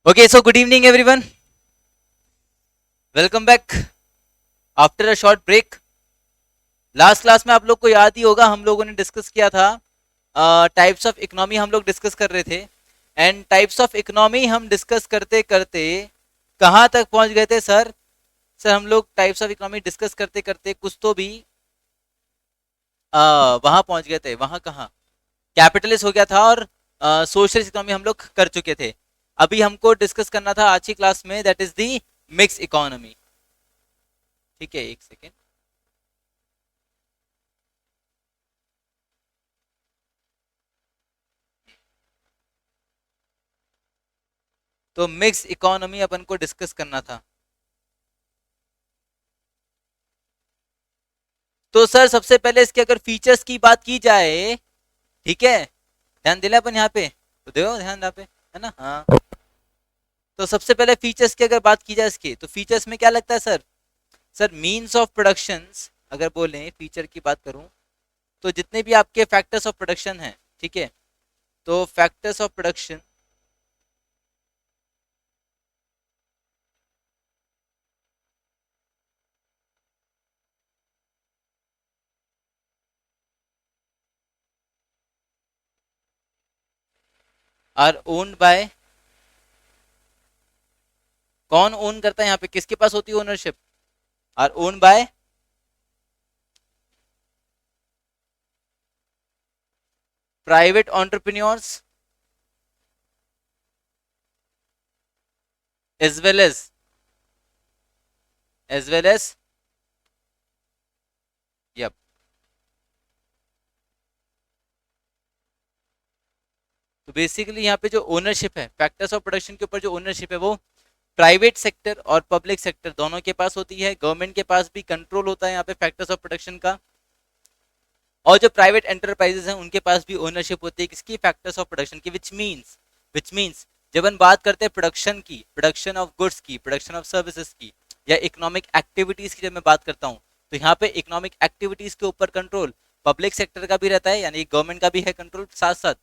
Okay, so good evening everyone. Welcome back after a short break. Last class में आप लोग को याद ही होगा हम लोगों ने डिस्कस किया था टाइप्स ऑफ इकोनॉमी हम लोग डिस्कस कर रहे थे एंड टाइप्स ऑफ इकोनॉमी हम डिस्कस करते करते कहाँ तक पहुंच गए थे सर? सर हम लोग टाइप्स ऑफ इकोनॉमी डिस्कस करते करते कुछ तो भी वहां पहुंच गए थे। वहां कहाँ? कैपिटलिस्ट हो गया था और सोशलिस्ट इकोनॉमी हम लोग कर चुके थे। अभी हमको डिस्कस करना था आज की क्लास में, that is the mix economy. ठीक है, एक सेकेंड। तो मिक्स इकोनॉमी अपन को डिस्कस करना था। तो सर सबसे पहले इसके अगर फीचर्स की बात की जाए, ठीक है, ध्यान दिला अपन यहाँ पे, तो देखो ध्यान यहाँ पे, है ना? हाँ। तो सबसे पहले फीचर्स की अगर बात की जाए इसके, तो फीचर्स में क्या लगता है sir? Sir means of production, अगर बोले फीचर की बात करूं तो जितने भी आपके फैक्टर्स ऑफ प्रोडक्शन हैं, ठीक है, तो factors of production are owned by, कौन ओन करता है यहाँ पे, किसके पास होती है ownership? Are own by private entrepreneurs as well as yep. तो बेसिकली यहाँ पे जो ओनरशिप है, फैक्टर्स ऑफ प्रोडक्शन के ऊपर जो ओनरशिप है वो प्राइवेट सेक्टर और पब्लिक सेक्टर दोनों के पास होती है। गवर्नमेंट के पास भी कंट्रोल होता है यहाँ पे फैक्टर्स ऑफ प्रोडक्शन का, और जो प्राइवेट एंटरप्राइजेस हैं उनके पास भी ओनरशिप होती है किसकी? फैक्टर्स ऑफ प्रोडक्शन की। विच मीन्स जब हम बात करते हैं प्रोडक्शन की, प्रोडक्शन ऑफ गुड्स की, प्रोडक्शन ऑफ सर्विसेज की, या इकोनॉमिक एक्टिविटीज की जब मैं बात करता हूँ, तो यहाँ पे इकोनॉमिक एक्टिविटीज के ऊपर कंट्रोल पब्लिक सेक्टर का भी रहता है, यानी गवर्नमेंट का भी है कंट्रोल, साथ साथ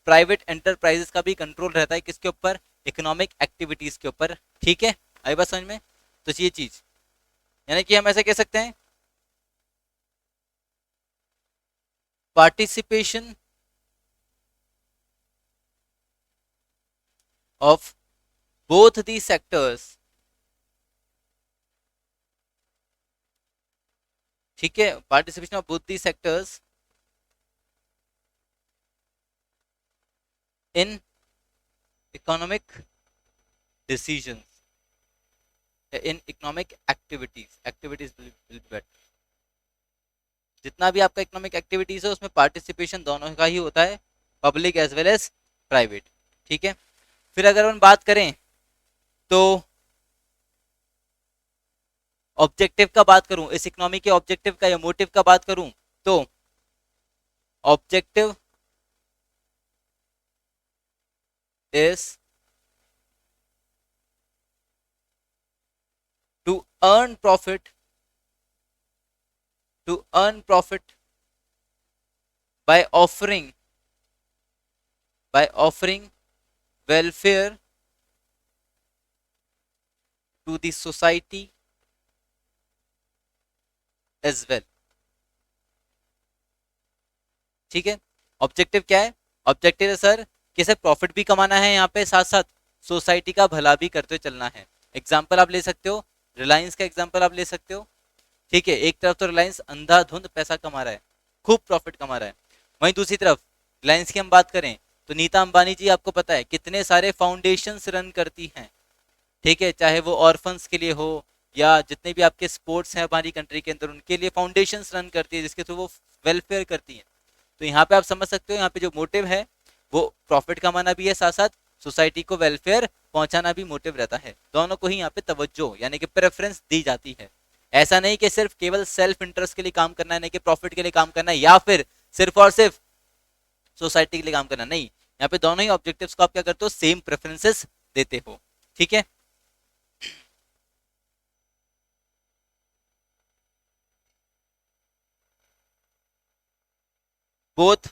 प्राइवेट एंटरप्राइजेस का भी कंट्रोल रहता है किसके ऊपर? इकोनॉमिक एक्टिविटीज के ऊपर। ठीक है, आई बात समझ में? तो ये चीज, यानी कि हम ऐसे कह सकते हैं participation of both the sectors, ठीक है, participation of both the sectors in economic decisions, in economic activities will be better. जितना भी आपका इकोनॉमिक एक्टिविटीज है उसमें पार्टिसिपेशन दोनों का ही होता है, public as well as private. ठीक है, फिर अगर हम बात करें तो ऑब्जेक्टिव का बात करूं, इस इकोनॉमी के ऑब्जेक्टिव का या मोटिव का बात करूं, तो objective is to earn profit, to earn profit by offering welfare to the society as well। ठीक है, ऑब्जेक्टिव क्या है? ऑब्जेक्टिव है सर कि सर प्रॉफिट भी कमाना है यहाँ पे, साथ साथ सोसाइटी का भला भी करते हुए चलना है। एग्जाम्पल आप ले सकते हो, रिलायंस का एग्जाम्पल आप ले सकते हो। ठीक है, एक तरफ तो रिलायंस अंधाधुंध पैसा कमा रहा है, खूब प्रॉफिट कमा रहा है, वहीं दूसरी तरफ रिलायंस की हम बात करें तो नीता अंबानी जी आपको पता है कितने सारे फाउंडेशंस रन करती हैं। ठीक है, चाहे वो ऑर्फन्स के लिए हो या जितने भी आपके स्पोर्ट्स हैं हमारी कंट्री के अंदर उनके लिए फाउंडेशंस रन करती है जिसके थ्रू वो वेलफेयर करती हैं। तो यहाँ पे आप समझ सकते हो यहाँ पे जो मोटिव है वो प्रॉफिट कमाना भी है, साथ साथ सोसाइटी को वेलफेयर पहुंचाना भी मोटिव रहता है। दोनों को ही यहाँ पे तवज्जो यानी कि प्रेफरेंस दी जाती है। ऐसा नहीं कि सिर्फ केवल सेल्फ इंटरेस्ट के लिए काम करना है, नहीं कि प्रॉफिट के लिए काम करना है, या फिर सिर्फ और सिर्फ सोसाइटी के लिए काम करना, नहीं, यहाँ पे दोनों ही ऑब्जेक्टिव्स को आप क्या करते हो? सेम प्रेफरेंसेस देते हो। ठीक है, both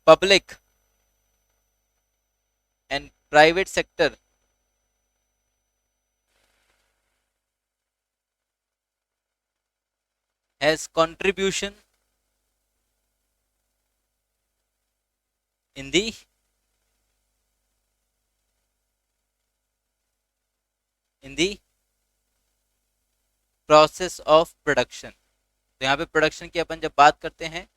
public and private sector has contribution in the process of production. तो यहाँ पे प्रोडक्शन की अपन जब बात करते हैं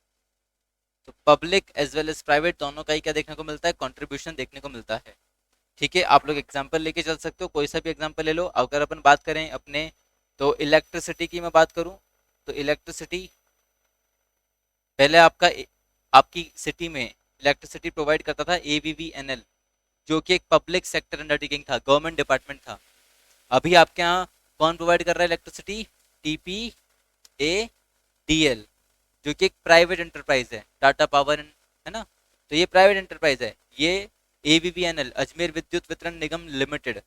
तो public as well as private दोनों का ही क्या देखने को मिलता है, कंट्रीब्यूशन देखने को मिलता है। ठीक है, आप लोग एग्जांपल लेके चल सकते हो, कोई सा भी एग्जांपल ले लो। अगर अपन बात करें अपने तो इलेक्ट्रिसिटी की मैं बात करूं तो इलेक्ट्रिसिटी पहले आपकी सिटी में इलेक्ट्रिसिटी प्रोवाइड करता था AVVNL, जो कि एक पब्लिक सेक्टर अंडरटेकिंग था, गवर्नमेंट डिपार्टमेंट था। अभी आपके यहाँ कौन प्रोवाइड कर रहा है इलेक्ट्रिसिटी? TPADL, जो कि एक प्राइवेट एंटरप्राइज है, टाटा पावर है ना। तो ये प्राइवेट एंटरप्राइज है, ये AVVNL अजमेर विद्युत वितरण निगम लिमिटेड,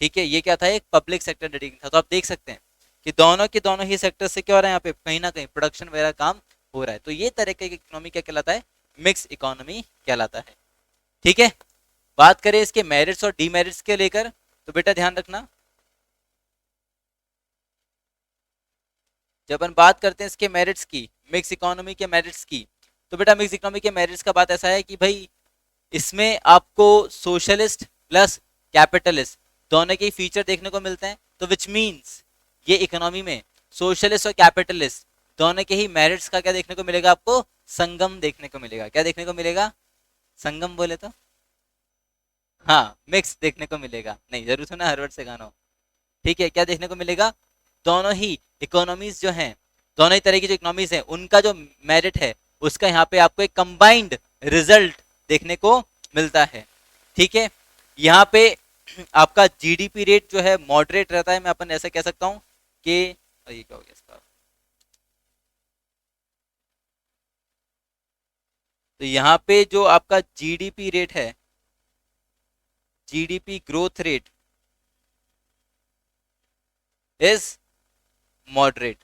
ठीक है, ये क्या था? एक पब्लिक सेक्टर अंडरटेकिंग था। तो आप देख सकते हैं कि दोनों के दोनों ही सेक्टर से क्या हो रहा है, यहाँ पे कहीं ना कहीं प्रोडक्शन वगैरह काम हो रहा है। तो ये तरह की इकोनॉमी क्या कहलाता है? मिक्स इकोनॉमी कहलाता है। ठीक है, बात करें इसके मेरिट्स और डीमेरिट्स के लेकर, तो बेटा ध्यान रखना, जब हम बात करते हैं इसके मेरिट्स की, मिक्स इकोनॉमी के मेरिट्स की, तो बेटा मिक्स इकोनॉमी के मेरिट्स का बात ऐसा है कि भाई इसमें आपको सोशलिस्ट प्लस कैपिटलिस्ट दोनों के फीचर देखने को मिलते हैं। तो विच मीन्स ये इकोनॉमी में सोशलिस्ट और कैपिटलिस्ट दोनों के ही मेरिट्स का क्या देखने को मिलेगा? आपको संगम देखने को मिलेगा। क्या देखने को मिलेगा? संगम बोले तो हाँ, मिक्स देखने को मिलेगा। नहीं, जरूर सुना, हर वर्ड से गाना हो। ठीक है, क्या देखने को मिलेगा? दोनों ही इकोनॉमीज जो हैं, दोनों ही तरह की जो इकोनॉमीज हैं, उनका जो मेरिट है उसका यहाँ पे आपको एक कंबाइंड रिजल्ट देखने को मिलता है। ठीक है, यहाँ पे आपका जीडीपी रेट जो है मॉडरेट रहता है। मैं अपन ऐसा कह सकता हूँ कि ये क्या हो गया इसका, तो यहाँ पे जो आपका जीडीपी रेट है, GDP growth rate is moderate.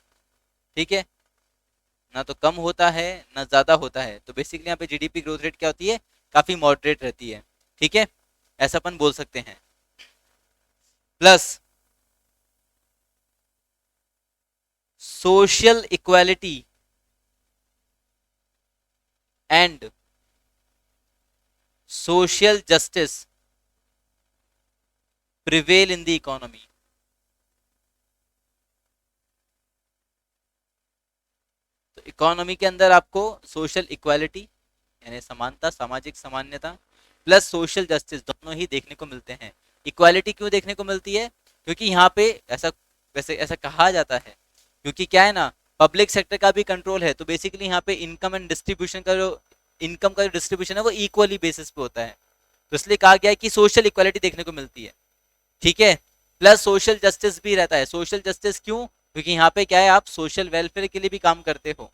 ठीक है, ना तो कम होता है ना ज्यादा होता है। तो बेसिकली यहाँ पे जीडीपी ग्रोथ रेट क्या होती है? काफी मॉडरेट रहती है। ठीक है, ऐसा अपन बोल सकते हैं। Plus social equality and social justice prevail in the economy. तो इकोनॉमी के अंदर आपको सोशल इक्वालिटी यानी समानता, सामाजिक सामान्यता प्लस सोशल जस्टिस दोनों ही देखने को मिलते हैं। इक्वालिटी क्यों देखने को मिलती है? क्योंकि यहाँ पे ऐसा कहा जाता है, क्योंकि क्या है ना, पब्लिक सेक्टर का भी कंट्रोल है। तो बेसिकली यहाँ पे इनकम एंड डिस्ट्रीब्यूशन का जो डिस्ट्रीब्यूशन है वो इक्वली बेसिस पे होता है। तो इसलिए कहा गया है कि सोशल इक्वालिटी देखने को मिलती है। ठीक है, प्लस सोशल जस्टिस भी रहता है। सोशल जस्टिस क्यों? क्योंकि यहाँ पे क्या है, आप सोशल वेलफेयर के लिए भी काम करते हो,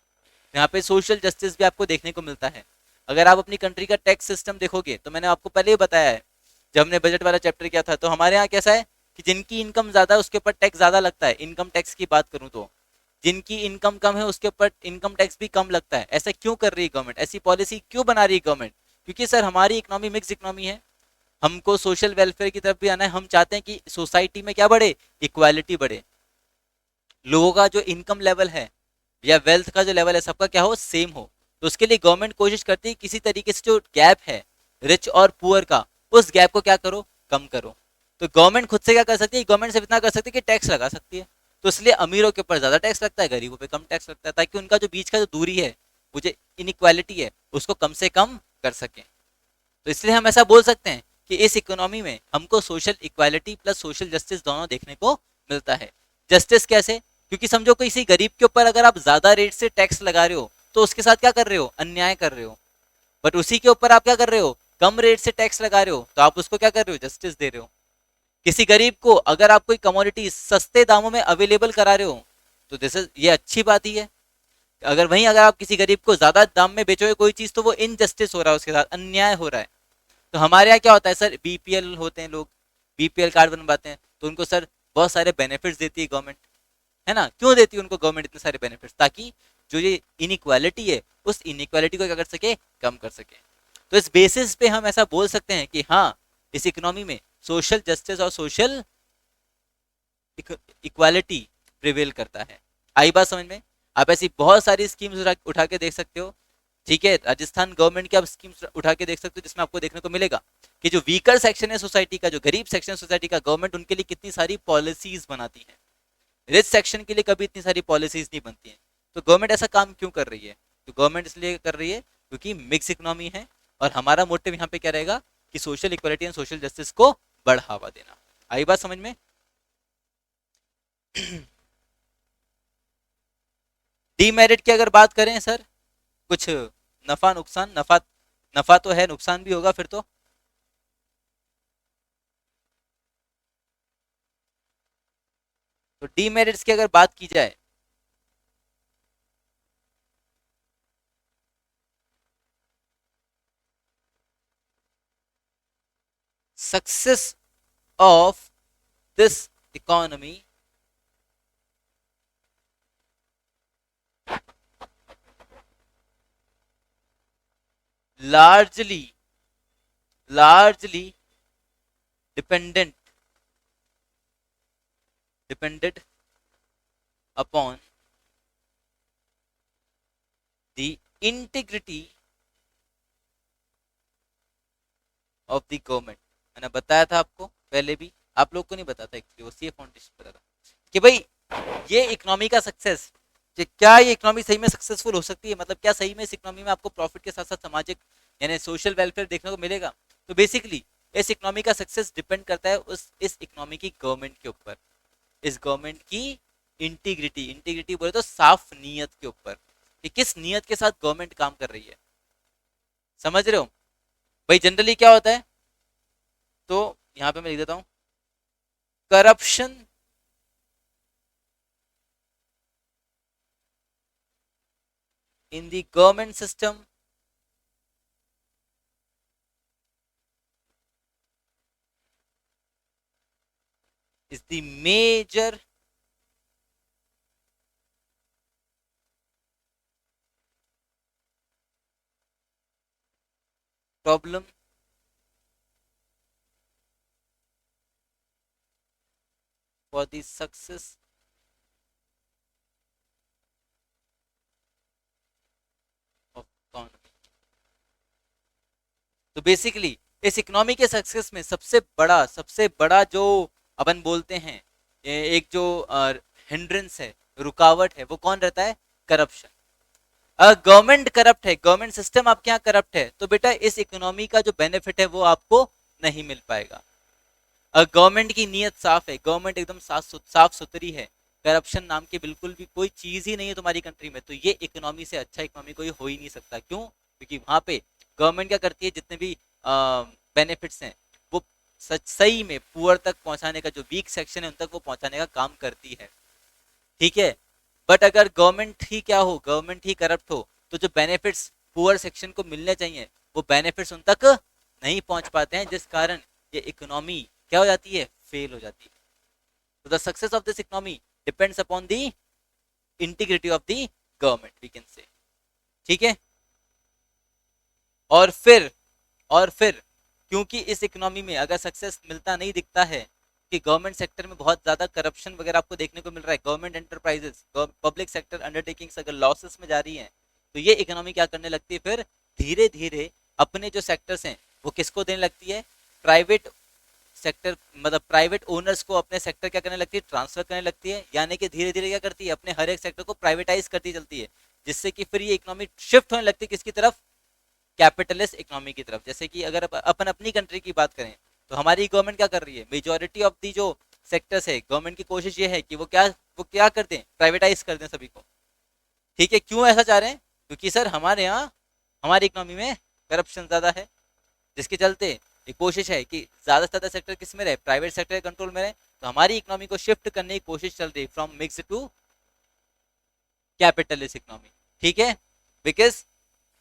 यहाँ पे सोशल जस्टिस भी आपको देखने को मिलता है। अगर आप अपनी कंट्री का टैक्स सिस्टम देखोगे तो मैंने आपको पहले ही बताया है, जब हमने बजट वाला चैप्टर किया था, तो हमारे यहाँ कैसा है कि जिनकी इनकम ज्यादा है उसके ऊपर टैक्स ज्यादा लगता है। इनकम टैक्स की बात करूँ तो जिनकी इनकम कम है उसके ऊपर इनकम टैक्स भी कम लगता है। ऐसा क्यों कर रही है गवर्नमेंट? ऐसी पॉलिसी क्यों बना रही है गवर्नमेंट? क्योंकि सर हमारी इकोनॉमी मिक्स इकोनॉमी है, हमको सोशल वेलफेयर की तरफ भी आना है। हम चाहते हैं कि सोसाइटी में क्या बढ़े? इक्वालिटी बढ़े, लोगों का जो इनकम लेवल है या वेल्थ का जो लेवल है सबका क्या हो? सेम हो। तो उसके लिए गवर्नमेंट कोशिश करती है किसी तरीके से जो गैप है रिच और पुअर का, उस गैप को क्या करो? कम करो। तो गवर्नमेंट खुद से क्या कर सकती है? गवर्नमेंट सिर्फ इतना कर सकती है कि टैक्स लगा सकती है। तो इसलिए अमीरों के ऊपर ज्यादा टैक्स लगता है, गरीबों पे कम टैक्स लगता है, ताकि उनका जो बीच का जो दूरी है, वो जो इनइक्वालिटी है, उसको कम से कम कर सकें। तो इसलिए हम ऐसा बोल सकते हैं कि इस इकोनॉमी में हमको social equality plus social justice दोनों देखने को मिलता है। जस्टिस कैसे? क्योंकि समझो किसी गरीब के ऊपर अगर आप ज्यादा रेट से टैक्स लगा रहे हो तो उसके साथ क्या कर रहे हो? अन्याय कर रहे हो। बट उसी के ऊपर आप क्या कर रहे हो? कम रेट से टैक्स लगा रहे हो, तो आप उसको क्या कर रहे हो? जस्टिस दे रहे हो। किसी गरीब को अगर आप कोई कमोडिटी सस्ते दामों में अवेलेबल करा रहे हो तो दिस इज ये अच्छी बात ही है। अगर आप किसी गरीब को ज्यादा दाम में बेचोगे कोई चीज, तो वो इनजस्टिस हो रहा है, उसके साथ अन्याय हो रहा है। तो हमारे यहाँ क्या होता है सर, बीपीएल होते हैं लोग, बीपीएल कार्ड बनवाते हैं, तो उनको सर बहुत सारे बेनिफिट्स देती है गवर्नमेंट, है ना। क्यों देती है उनको गवर्नमेंट इतने सारे बेनिफिट्स? ताकि जो ये इनइक्वालिटी है उस इनइक्वालिटी को क्या कर सके? कम कर सके। तो इस बेसिस पे हम ऐसा बोल सकते हैं कि हाँ, इस इकोनॉमी में सोशल जस्टिस और सोशल इक्वालिटी प्रिवेल करता है। आई बात समझ में? आप ऐसी बहुत सारी स्कीम्स उठा के देख सकते हो। ठीक है, राजस्थान गवर्नमेंट की आप स्कीम्स उठा के देख सकते हो जिसमें आपको देखने को मिलेगा कि जो वीकर सेक्शन है सोसाइटी का, जो गरीब सेक्शन है सोसाइटी का, गवर्नमेंट उनके लिए कितनी सारी पॉलिसीज बनाती है। रिच सेक्शन के लिए कभी इतनी सारी पॉलिसीज नहीं बनती हैं। तो गवर्नमेंट ऐसा काम क्यों कर रही है? तो गवर्नमेंट इसलिए कर रही है क्योंकि मिक्स इकोनॉमी है और हमारा मोटिव यहाँ पे क्या रहेगा कि social equality and social justice को बढ़ावा देना। आई बात समझ में? डीमेरिट की अगर बात करें सर, कुछ नफा नुकसान, नफा तो है, नुकसान भी होगा फिर तो डीमेरिट्स की अगर बात की जाए, success of this economy largely largely dependent depended upon the integrity of the government. मैंने बताया था आपको पहले भी, आप लोग को नहीं बताता एक्चुअली, वो सीए फाउंडेशन बताता कि भाई ये इकोनॉमी का सक्सेस, कि क्या ये इकोनॉमी सही में सक्सेसफुल हो सकती है, मतलब क्या सही में इस इकोनॉमी में आपको प्रॉफिट के साथ साथ सामाजिक यानी सोशल वेलफेयर देखने को मिलेगा। तो बेसिकली इस इकोनॉमी का सक्सेस डिपेंड करता है उस इस इकोनॉमी की गवर्नमेंट के ऊपर, इस गवर्नमेंट की इंटीग्रिटी, इंटीग्रिटी बोले तो साफ नीयत के ऊपर, कि किस नीयत के साथ गवर्नमेंट काम कर रही है। समझ रहे हो भाई? जनरली क्या होता है, तो यहां पे मैं लिख देता हूं, corruption in the government system is the major problem for the success of economy। तो बेसिकली इस इकोनॉमी के सक्सेस में सबसे बड़ा जो अपन बोलते हैं, एक जो हिंड्रेंस है, रुकावट है, वो कौन रहता है? करप्शन। अगर गवर्नमेंट करप्ट है, गवर्नमेंट सिस्टम आपके यहाँ करप्ट है, तो बेटा इस इकोनॉमी का जो बेनिफिट है वो आपको नहीं मिल पाएगा। अगर गवर्नमेंट की नीयत साफ है, गवर्नमेंट एकदम साफ सुथरी है, करप्शन नाम की बिल्कुल भी कोई चीज ही नहीं है तुम्हारी कंट्री में, तो ये इकोनॉमी से अच्छा इकोनॉमी कोई हो ही नहीं सकता। क्यों? क्योंकि वहां पे गवर्नमेंट क्या करती है, जितने भी बेनिफिट्स हैं वो सच सही में पुअर तक पहुंचाने का, जो वीक सेक्शन है उन तक वो पहुंचाने का काम करती है। ठीक है, बट अगर गवर्नमेंट ही क्या हो, गवर्नमेंट ही करप्ट हो, तो जो बेनिफिट्स पुअर सेक्शन को मिलने चाहिए वो बेनिफिट्स उन तक नहीं पहुंच पाते हैं, जिस कारण ये इकोनॉमी क्या हो जाती है? फेल हो जाती है। तो the success of this economy depends upon the integrity of the government, we can say. ठीक है, और फिर क्योंकि इस इकोनॉमी में अगर सक्सेस मिलता नहीं दिखता है कि गवर्नमेंट सेक्टर में बहुत ज्यादा करप्शन वगैरह आपको देखने को मिल रहा है, government enterprises, public sector undertakings अगर लॉसेस में जा रही हैं, तो ये इकोनॉमी क्या करने लगती है? फिर धीरे धीरे अपने जो सेक्टर्स हैं वो किसको देने लगती है? प्राइवेट सेक्टर, मतलब प्राइवेट ओनर्स को अपने सेक्टर क्या करने लगती है? ट्रांसफर करने लगती है। यानी कि धीरे धीरे क्या करती है? अपने हर एक सेक्टर को प्राइवेटाइज करती चलती है, जिससे कि फिर ये इकोनॉमी शिफ्ट होने लगती है किसकी तरफ? कैपिटलिस्ट इकोनॉमी की तरफ। जैसे कि अगर अपन अपनी कंट्री की बात करें, तो हमारी गवर्नमेंट क्या कर रही है? मेजोरिटी ऑफ दी जो सेक्टर्स है, गवर्नमेंट की कोशिश ये है कि वो क्या कर दें? प्राइवेटाइज कर दें सभी को। ठीक है, क्यों ऐसा चाह रहे हैं? क्योंकि सर हमारे यहाँ हमारी इकोनॉमी में करप्शन ज्यादा है, जिसके चलते एक कोशिश है कि ज्यादा से ज्यादा सेक्टर किस में रहे? प्राइवेट सेक्टर के कंट्रोल में रहे। तो हमारी इकोनॉमी को शिफ्ट करने की कोशिश चल रही है from mix to capitalist economy. ठीक है, because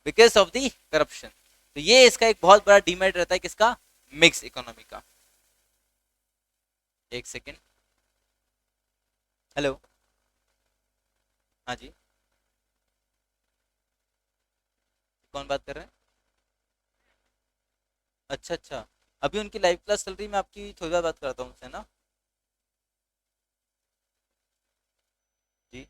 because of the corruption. तो ये इसका एक बहुत बड़ा डीमेरिट रहता है किसका? मिक्स इकोनॉमी का। एक सेकेंड, हेलो, हाँ जी, कौन बात कर रहे हैं? अच्छा अच्छा, अभी उनकी लाइव क्लास चल रही, मैं आपकी थोड़ी देर बात करता हूँ उनसे ना। जी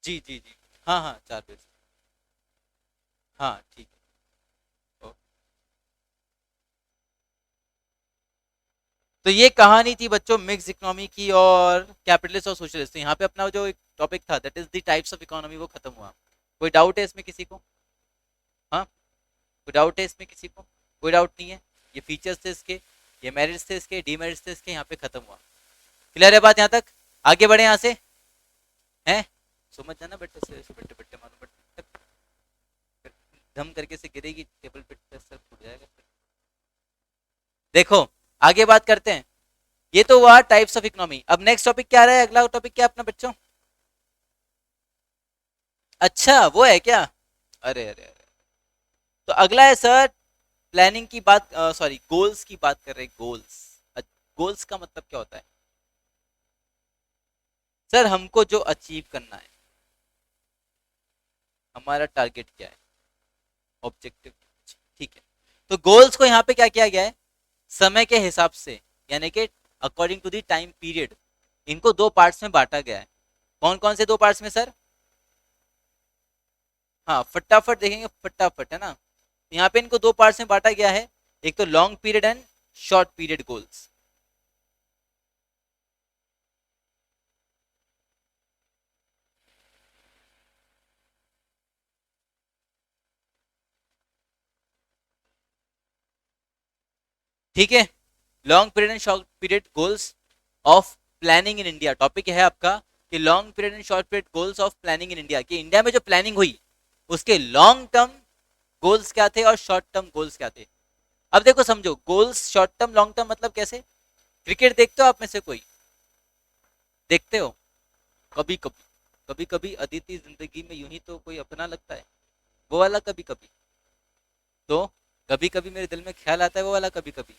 जी जी जी। हाँ हाँ, 4 बजे से। हाँ ठीक है। तो ये कहानी थी बच्चों मिक्स इकोनॉमी की और कैपिटलिस्ट और सोशलिस्ट। तो यहाँ पे अपना जो एक टॉपिक था that is the types of economy, वो खत्म हुआ। कोई डाउट है इसमें किसी को? हाँ, कोई डाउट है इसमें किसी को? कोई डाउट नहीं है। ये फीचर्स थे इसके, ये मेरिट्स थे इसके, डीमेरिट्स थे इसके, यहाँ पे खत्म हुआ। क्लियर है बात यहाँ तक? आगे बढ़े यहाँ से। हैं? समझ जाना बेटे से, ऐसे बट्टे बट्टे मारो, बट्टे धम करके से गिरेगी टेबल पे, सर फूट जाएगा। देखो, आगे बात करते हैं। ये तो हुआ टाइप्स ऑफ इकोनॉमी। अब नेक्स्ट टॉपिक क्या रहा है? अगला टॉपिक क्या है अपना बच्चों? अच्छा, वो है क्या? अरे अरे अरे, तो अगला है सर प्लानिंग की बात, सॉरी गोल्स की बात कर रहे हैं। गोल्स, गोल्स का मतलब क्या होता है सर? हमको जो अचीव करना है, हमारा टारगेट क्या है, ऑब्जेक्टिव। ठीक है, तो गोल्स को यहाँ पे क्या किया गया है? समय के हिसाब से, यानी कि according to the time period, इनको दो पार्ट्स में बांटा गया है। कौन कौन से दो पार्ट्स में सर? हाँ, फटाफट देखेंगे, फटाफट है ना। यहाँ पे इनको दो पार्ट्स में बांटा गया है, एक तो long period and short period goals. ठीक है, long period and short period goals of planning in India. Topic है आपका कि long period and short period goals of planning in India, कि इंडिया में जो प्लानिंग हुई उसके लॉन्ग टर्म गोल्स क्या थे और शॉर्ट टर्म गोल्स क्या थे। अब देखो समझो, goals short term long term मतलब कैसे? क्रिकेट देखते हो आप में से कोई? देखते हो? कभी कभी, कभी कभी अदिति जिंदगी में यूं ही तो कोई अपना लगता है, वो वाला कभी कभी। तो कभी कभी मेरे दिल में ख्याल आता है, वो वाला कभी कभी,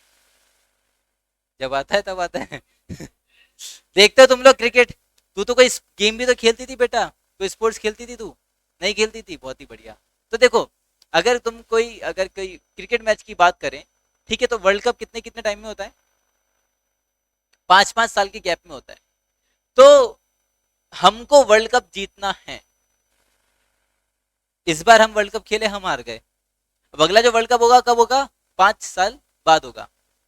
जब आता है तब आता है। देखते हो तुम लोग क्रिकेट? तू तो कोई गेम भी तो खेलती थी बेटा, कोई स्पोर्ट्स खेलती थी तू? नहीं खेलती थी, बहुत ही बढ़िया। तो देखो, अगर कोई क्रिकेट मैच की बात करें, ठीक है, तो वर्ल्ड कप कितने कितने टाइम में होता है? 5-5 साल के गैप में होता है। तो हमको वर्ल्ड कप जीतना है। इस बार हम वर्ल्ड कप खेले, हम हार गए। अब अगला जो वर्ल्ड कप होगा कब होगा? 5 साल बाद होगा।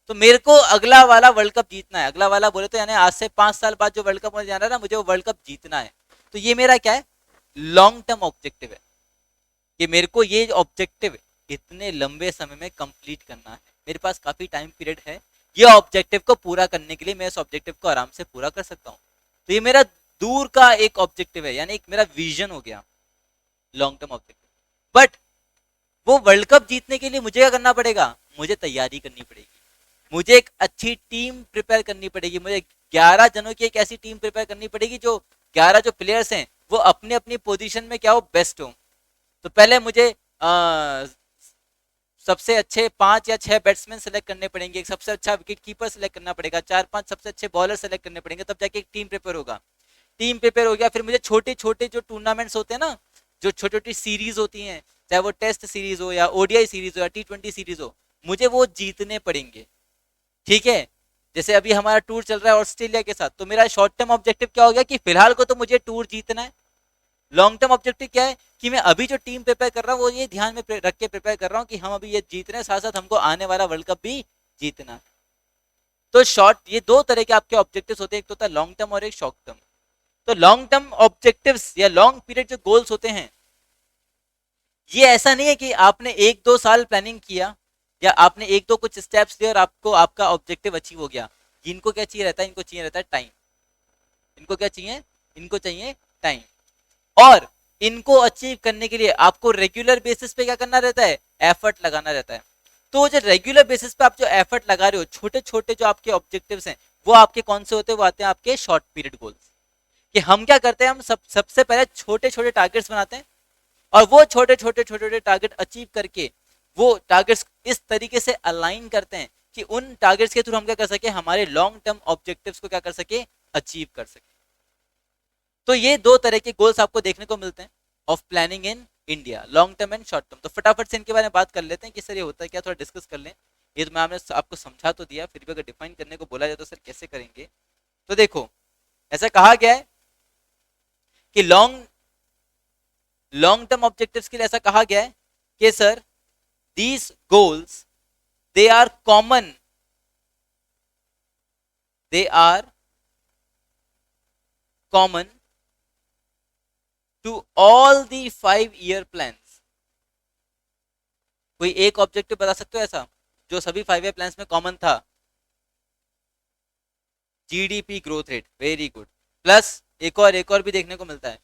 तो मेरे को अगला वाला वर्ल्ड कप जीतना है। अगला वाला बोले तो यानी आज से 5 साल बाद जो वर्ल्ड कप मुझे जाना है ना, मुझे वो वर्ल्ड कप जीतना है। तो ये मेरा क्या है? लॉन्ग टर्म ऑब्जेक्टिव है, कि मेरे को ये ऑब्जेक्टिव इतने लंबे समय में कंप्लीट करना है। मेरे पास काफी टाइम पीरियड है, ये ऑब्जेक्टिव को पूरा करने के लिए मैं इस ऑब्जेक्टिव को आराम से पूरा कर सकता हूँ। तो ये मेरा दूर का एक ऑब्जेक्टिव है, यानी एक मेरा विजन हो गया, लॉन्ग टर्म ऑब्जेक्टिव। बट वो वर्ल्ड कप जीतने के लिए मुझे क्या करना पड़ेगा? मुझे तैयारी करनी पड़ेगी, मुझे एक अच्छी टीम प्रिपेयर करनी पड़ेगी, मुझे 11 जनों की एक ऐसी टीम प्रिपेयर करनी पड़ेगी जो 11 जो प्लेयर्स हैं वो अपनी अपनी पोजीशन में क्या हो, बेस्ट हो। तो पहले मुझे सबसे अच्छे 5 या 6 बैट्समैन सेलेक्ट करने पड़ेंगे, एक सबसे अच्छा विकेट कीपर सेलेक्ट करना पड़ेगा, 4-5 सबसे अच्छे बॉलर सेलेक्ट करने पड़ेंगे, तब जाके एक टीम प्रिपेयर होगा। टीम प्रिपेयर हो गया, फिर मुझे छोटे छोटे जो टूर्नामेंट्स होते हैं ना, जो छोटी छोटी सीरीज होती हैं, चाहे वो टेस्ट सीरीज हो या ओडीआई सीरीज हो या T20 सीरीज हो, मुझे वो जीतने पड़ेंगे। ठीक है, जैसे अभी हमारा टूर चल रहा है ऑस्ट्रेलिया के साथ, तो मेरा शॉर्ट टर्म ऑब्जेक्टिव क्या हो गया कि फिलहाल को तो मुझे टूर जीतना है। लॉन्ग टर्म ऑब्जेक्टिव क्या है कि मैं अभी जो टीम प्रिपेयर कर रहा हूँ वो ये ध्यान में रख के प्रिपेयर कर रहा हूँ कि हम अभी ये जीत रहे हैं, साथ साथ हमको आने वाला वर्ल्ड कप भी जीतना। तो शॉर्ट, ये दो तरह के आपके ऑब्जेक्टिव्स होते हैं, एक तो होता है लॉन्ग टर्म और एक शॉर्ट टर्म। तो लॉन्ग टर्म ऑब्जेक्टिव्स या लॉन्ग पीरियड जो गोल्स होते हैं, ये ऐसा नहीं है कि आपने 1-2 साल प्लानिंग किया या आपने एक दो कुछ स्टेप्स लिए और आपको आपका ऑब्जेक्टिव अचीव हो गया। इनको क्या चाहिए रहता है? इनको चाहिए रहता है टाइम। इनको क्या चाहिए? इनको चाहिए टाइम। और इनको अचीव करने के लिए आपको रेगुलर बेसिस पे क्या करना रहता है? एफर्ट लगाना रहता है। तो जो रेगुलर बेसिस पे आप जो एफर्ट लगा रहे हो, छोटे छोटे जो आपके ऑब्जेक्टिव्स हैं, वो आपके कौन से होते हैं? वो आते हैं आपके शॉर्ट पीरियड गोल्स। कि हम क्या करते हैं, हम सबसे पहले छोटे छोटे टारगेट्स बनाते हैं, और वो छोटे छोटे टारगेट अचीव करके वो टारगेट्स इस तरीके से अलाइन करते हैं कि उन टारगेट्स के थ्रू हम क्या कर सके, हमारे लॉन्ग टर्म ऑब्जेक्टिव्स को क्या कर सके, अचीव कर सके। तो ये दो तरह के गोल्स आपको देखने को मिलते हैं of planning in India, long term and short term. तो फटाफट से इनके बारे में बात कर लेते हैं कि सर ये होता है क्या, थोड़ा डिस्कस कर लें। ये तो मैं आपको समझा तो दिया, फिर भी अगर डिफाइन करने को बोला जाए तो सर कैसे करेंगे। तो देखो, ऐसा कहा गया है कि लॉन्ग लॉन्ग टर्म ऑब्जेक्टिव्स के लिए ऐसा कहा गया है कि sir these goals they are common, they are common to all the 5 year plans. कोई एक ऑब्जेक्टिव बता सकते हो ऐसा जो सभी 5 ईयर प्लान्स में कॉमन था? GDP growth rate, very good. Plus एक और भी देखने को मिलता है,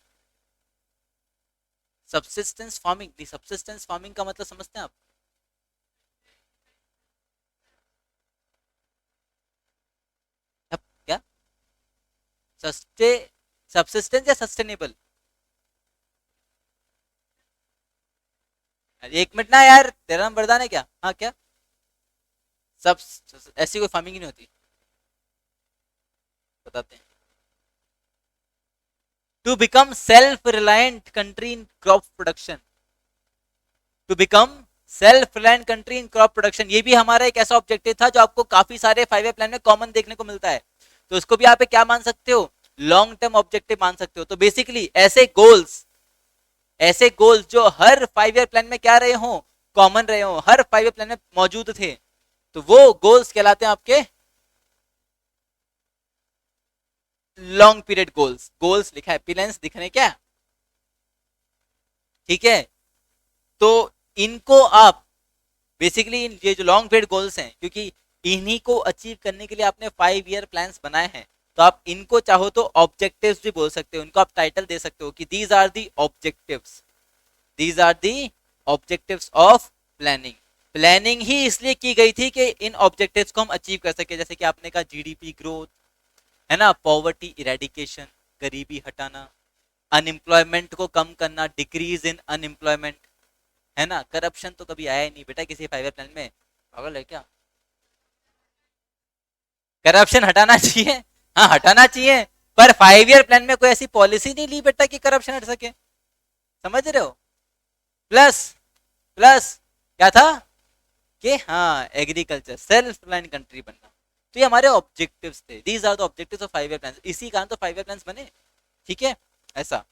सबसिस्टेंस फार्मिंग। सबसिस्टेंस फार्मिंग का मतलब समझते हैं आप? क्या सस्टे सबसिस्टेंस या सस्टेनेबल? एक मिनट ना यार, तेरा नाम वरदान है क्या? हाँ क्या, सब ऐसी कोई फार्मिंग ही नहीं होती, बताते हैं। To become self reliant country in crop production, to become self reliant country in crop production, ये भी हमारा एक ऐसा ऑब्जेक्टिव था जो आपको काफी सारे 5 ईयर प्लान में कॉमन देखने को मिलता है। तो इसको भी आप क्या मान सकते हो, लॉन्ग टर्म ऑब्जेक्टिव मान सकते हो। तो बेसिकली ऐसे गोल्स जो हर 5 ईयर प्लान में क्या रहे हो, कॉमन रहे हो, हर 5 ईयर प्लान में मौजूद थे, तो वो गोल्स कहलाते हैं आपके लॉन्ग पीरियड गोल्स। गोल्स लिखा है, प्लान्स दिख रहे हैं क्या? ठीक है, तो इनको आप बेसिकली ये जो लॉन्ग पीरियड गोल्स हैं, क्योंकि इन्हीं को अचीव करने के लिए आपने 5 ईयर प्लान्स बनाए हैं, तो आप इनको चाहो तो ऑब्जेक्टिव्स भी बोल सकते हो, इनको आप टाइटल दे सकते हो कि these are the objectives, these are the objectives of planning. Planning ही इसलिए की गई थी कि इन ऑब्जेक्टिव्स को हम अचीव कर सके, जैसे कि आपने कहा जीडीपी ग्रोथ, है ना, पॉवर्टी इरेडिकेशन, गरीबी हटाना, अनएम्प्लॉयमेंट को कम करना, डिक्रीज इन अनएम्प्लॉयमेंट, है ना, करप्शन तो कभी आया ही नहीं बेटा किसी 5 ईयर प्लान में, पागल है क्या? करप्शन हटाना चाहिए, हाँ हटाना चाहिए, पर 5 ईयर प्लान में कोई ऐसी पॉलिसी नहीं ली बेटा कि करप्शन हट सके, समझ रहे हो? प्लस प्लस क्या था कि हाँ एग्रीकल्चर, सेल्फ रिलायंट कंट्री बनना। तो ये हमारे ऑब्जेक्टिव्स थे, these are the objectives of 5 year plan, इसी कारण तो 5 ईयर प्लान बने। ठीक है, ऐसा।